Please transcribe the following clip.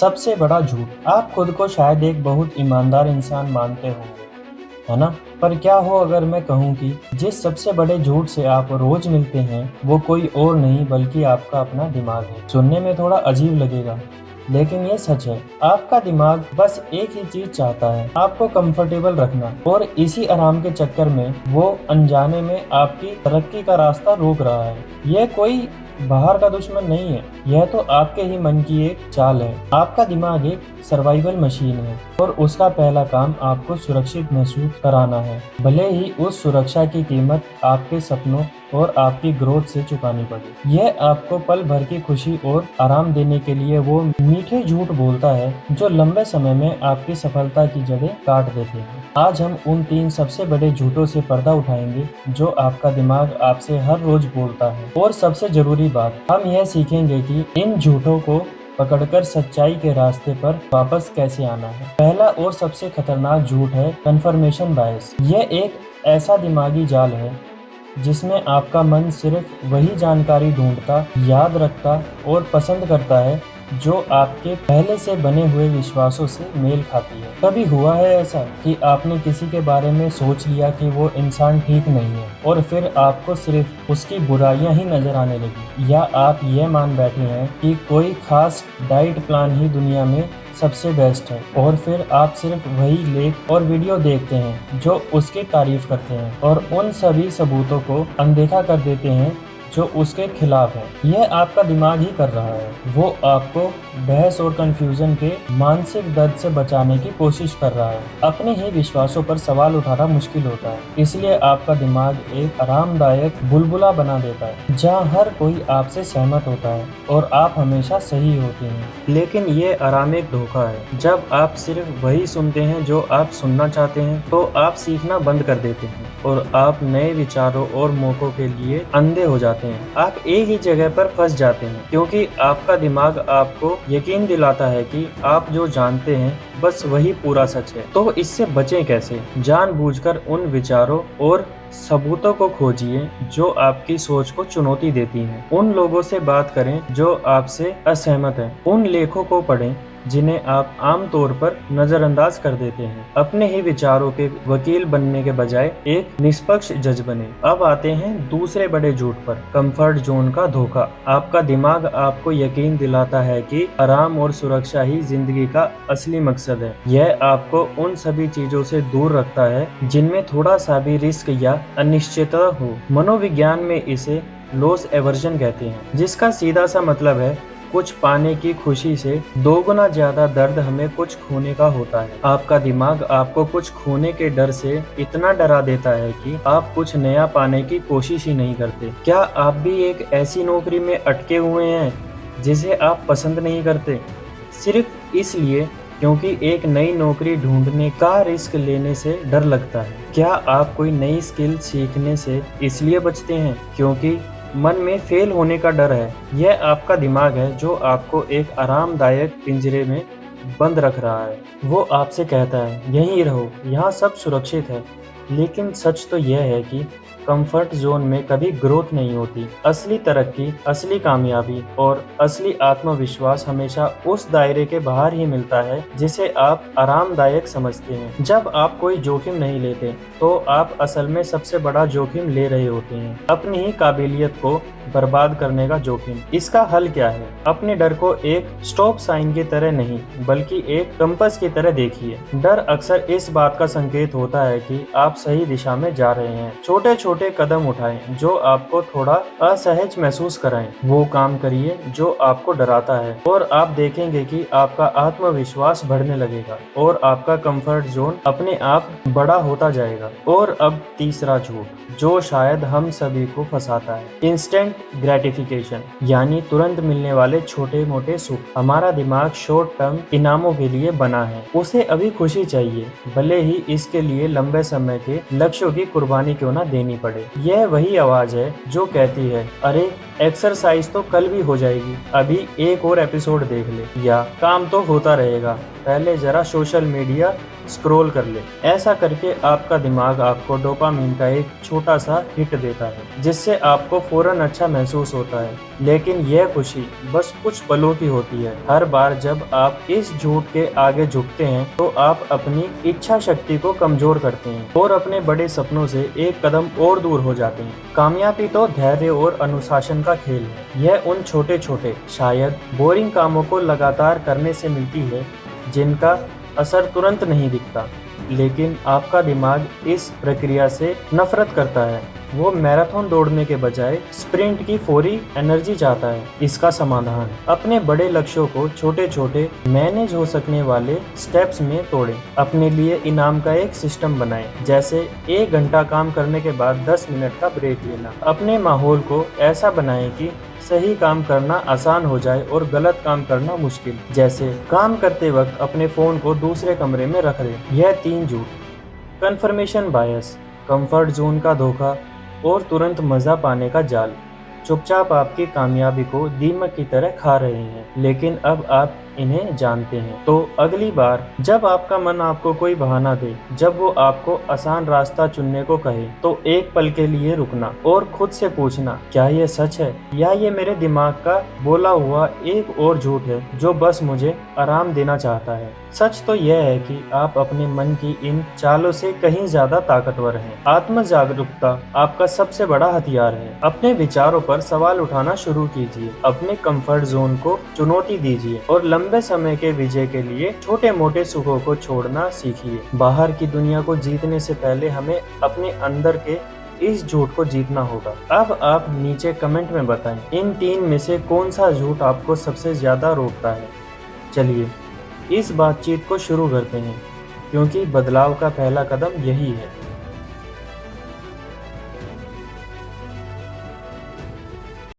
सबसे बड़ा झूठ। आप खुद को शायद एक बहुत ईमानदार इंसान मानते होंगे, है ना? पर क्या हो अगर मैं कहूँ कि जिस सबसे बड़े झूठ से आप रोज मिलते हैं वो कोई और नहीं बल्कि आपका अपना दिमाग है। सुनने में थोड़ा अजीब लगेगा, लेकिन ये सच है। आपका दिमाग बस एक ही चीज चाहता है, आपको कंफर्टेबल रखना, और इसी आराम के चक्कर में वो अनजाने में आपकी तरक्की का रास्ता रोक रहा है। यह कोई बाहर का दुश्मन नहीं है, यह तो आपके ही मन की एक चाल है। आपका दिमाग एक सर्वाइवल मशीन है और उसका पहला काम आपको सुरक्षित महसूस कराना है, भले ही उस सुरक्षा की कीमत आपके सपनों और आपकी ग्रोथ से चुकानी पड़े। यह आपको पल भर की खुशी और आराम देने के लिए वो मीठे झूठ बोलता है जो लंबे समय में आपकी सफलता की जड़ें काट देते हैं। आज हम उन 3 सबसे बड़े झूठों से पर्दा उठाएंगे जो आपका दिमाग आपसे हर रोज बोलता है। और सबसे जरूरी बात, हम यह सीखेंगे कि इन झूठों को पकड़कर सच्चाई के रास्ते पर वापस कैसे आना है। पहला और सबसे खतरनाक झूठ है कंफर्मेशन बायस। यह एक ऐसा दिमागी जाल है जिसमें आपका मन सिर्फ वही जानकारी ढूंढता, याद रखता और पसंद करता है जो आपके पहले से बने हुए विश्वासों से मेल खाती है। कभी हुआ है ऐसा कि आपने किसी के बारे में सोच लिया कि वो इंसान ठीक नहीं है और फिर आपको सिर्फ उसकी बुराइयां ही नजर आने लगी, या आप ये मान बैठे हैं कि कोई खास डाइट प्लान ही दुनिया में सबसे बेस्ट है और फिर आप सिर्फ वही लेख और वीडियो देखते हैं जो उसकी तारीफ करते हैं और उन सभी सबूतों को अनदेखा कर देते हैं जो उसके खिलाफ है। यह आपका दिमाग ही कर रहा है। वो आपको बहस और कंफ्यूजन के मानसिक दर्द से बचाने की कोशिश कर रहा है। अपने ही विश्वासों पर सवाल उठाना मुश्किल होता है, इसलिए आपका दिमाग एक आरामदायक बुलबुला बना देता है जहाँ हर कोई आपसे सहमत होता है और आप हमेशा सही होते हैं। लेकिन ये आराम एक धोखा है। जब आप सिर्फ वही सुनते हैं जो आप सुनना चाहते हैं तो आप सीखना बंद कर देते हैं और आप नए विचारों और मौकों के लिए अंधे हो जाते हैं। आप एक ही जगह पर फंस जाते हैं क्योंकि आपका दिमाग आपको यकीन दिलाता है कि आप जो जानते हैं बस वही पूरा सच है। तो इससे बचें कैसे? जानबूझकर उन विचारों और सबूतों को खोजिए जो आपकी सोच को चुनौती देती हैं। उन लोगों से बात करें जो आपसे असहमत हैं। उन लेखों को पढ़ें जिन्हें आप आमतौर पर नजरअंदाज कर देते हैं। अपने ही विचारों के वकील बनने के बजाय एक निष्पक्ष जज बने। अब आते हैं दूसरे बड़े झूठ पर, कंफर्ट जोन का धोखा। आपका दिमाग आपको यकीन दिलाता है कि आराम और सुरक्षा ही जिंदगी का असली मकसद है। यह आपको उन सभी चीजों से दूर रखता है जिनमें थोड़ा सा भी रिस्क या अनिश्चितता हो। मनोविज्ञान में इसे लॉस एवर्जन कहते हैं, जिसका सीधा सा मतलब है कुछ पाने की खुशी से दोगुना ज्यादा दर्द हमें कुछ खोने का होता है। आपका दिमाग आपको कुछ खोने के डर से इतना डरा देता है कि आप कुछ नया पाने की कोशिश ही नहीं करते। क्या आप भी एक ऐसी नौकरी में अटके हुए हैं जिसे आप पसंद नहीं करते, सिर्फ इसलिए क्योंकि एक नई नौकरी ढूंढने का रिस्क लेने से डर लगता है? क्या आप कोई नई स्किल सीखने से इसलिए बचते हैं क्योंकि मन में फेल होने का डर है? यह आपका दिमाग है जो आपको एक आरामदायक पिंजरे में बंद रख रहा है। वो आपसे कहता है यहीं रहो, यहाँ सब सुरक्षित है। लेकिन सच तो यह है कि कंफर्ट जोन में कभी ग्रोथ नहीं होती। असली तरक्की, असली कामयाबी और असली आत्मविश्वास हमेशा उस दायरे के बाहर ही मिलता है जिसे आप आरामदायक समझते हैं। जब आप कोई जोखिम नहीं लेते तो आप असल में सबसे बड़ा जोखिम ले रहे होते हैं, अपनी ही काबिलियत को बर्बाद करने का जोखिम। इसका हल क्या है? अपने डर को एक स्टॉप साइन की तरह नहीं बल्कि एक कंपास की तरह देखिए। डर अक्सर इस बात का संकेत होता है कि आप सही दिशा में जा रहे हैं। छोटे छोटे कदम उठाएं जो आपको थोड़ा असहज महसूस कराएं। वो काम करिए जो आपको डराता है और आप देखेंगे कि आपका आत्मविश्वास बढ़ने लगेगा और आपका कंफर्ट जोन अपने आप बड़ा होता जाएगा। और अब तीसरा झूठ जो शायद हम सभी को फंसाता है, इंस्टेंट ग्रेटिफिकेशन, यानी तुरंत मिलने वाले छोटे मोटे सुख। हमारा दिमाग शॉर्ट टर्म इनामों के लिए बना है। उसे अभी खुशी चाहिए, भले ही इसके लिए लंबे समय के लक्ष्यों की कुर्बानी क्यों ना देनी पड़े। यह वही आवाज है जो कहती है अरे एक्सरसाइज तो कल भी हो जाएगी, अभी एक और एपिसोड देख ले, या काम तो होता रहेगा, पहले जरा सोशल मीडिया स्क्रॉल कर ले। ऐसा करके आपका दिमाग आपको डोपामिन का एक छोटा सा हिट देता है, जिससे आपको फौरन अच्छा महसूस होता है। लेकिन यह खुशी बस कुछ पलों की होती है। हर बार जब आप इस झूठ के आगे झुकते हैं तो आप अपनी इच्छा शक्ति को कमजोर करते हैं और अपने बड़े सपनों से एक कदम और दूर हो जाते हैं। कामयाबी तो धैर्य और अनुशासन का खेल है। यह उन छोटे छोटे शायद बोरिंग कामों को लगातार करने से मिलती है जिनका असर तुरंत नहीं दिखता, लेकिन आपका दिमाग इस प्रक्रिया से नफरत करता है। वो मैराथन दौड़ने के बजाय स्प्रिंट की फौरी एनर्जी चाहता है। इसका समाधान, अपने बड़े लक्ष्यों को छोटे छोटे मैनेज हो सकने वाले स्टेप्स में तोड़ें। अपने लिए इनाम का एक सिस्टम बनाएं, जैसे 1 घंटा काम करने के बाद 10 मिनट का ब्रेक लेना। अपने माहौल को ऐसा बनाएं कि सही काम करना आसान हो जाए और गलत काम करना मुश्किल। जैसे काम करते वक्त अपने फोन को दूसरे कमरे में रख दें। यह 3 झूठ। कन्फर्मेशन बायस, कंफर्ट जोन का धोखा और तुरंत मजा पाने का जाल चुपचाप आपकी कामयाबी को दीमक की तरह खा रहे हैं, लेकिन अब आप इन्हें जानते हैं। तो अगली बार जब आपका मन आपको कोई बहाना दे, जब वो आपको आसान रास्ता चुनने को कहे, तो एक पल के लिए रुकना और खुद से पूछना, क्या ये सच है या ये मेरे दिमाग का बोला हुआ एक और झूठ है जो बस मुझे आराम देना चाहता है। सच तो यह है कि आप अपने मन की इन चालों से कहीं ज्यादा ताकतवर हैं। आत्म जागरूकता आपका सबसे बड़ा हथियार है। अपने विचारों पर सवाल उठाना शुरू कीजिए, अपने कंफर्ट जोन को चुनौती दीजिए और लंबे समय के विजय के लिए छोटे मोटे सुखों को छोड़ना सीखिए। बाहर की दुनिया को जीतने से पहले हमें अपने अंदर के इस झूठ को जीतना होगा। अब आप नीचे कमेंट में बताएं, इन 3 में से कौन सा झूठ आपको सबसे ज्यादा रोकता है। चलिए इस बातचीत को शुरू करते हैं, क्योंकि बदलाव का पहला कदम यही है।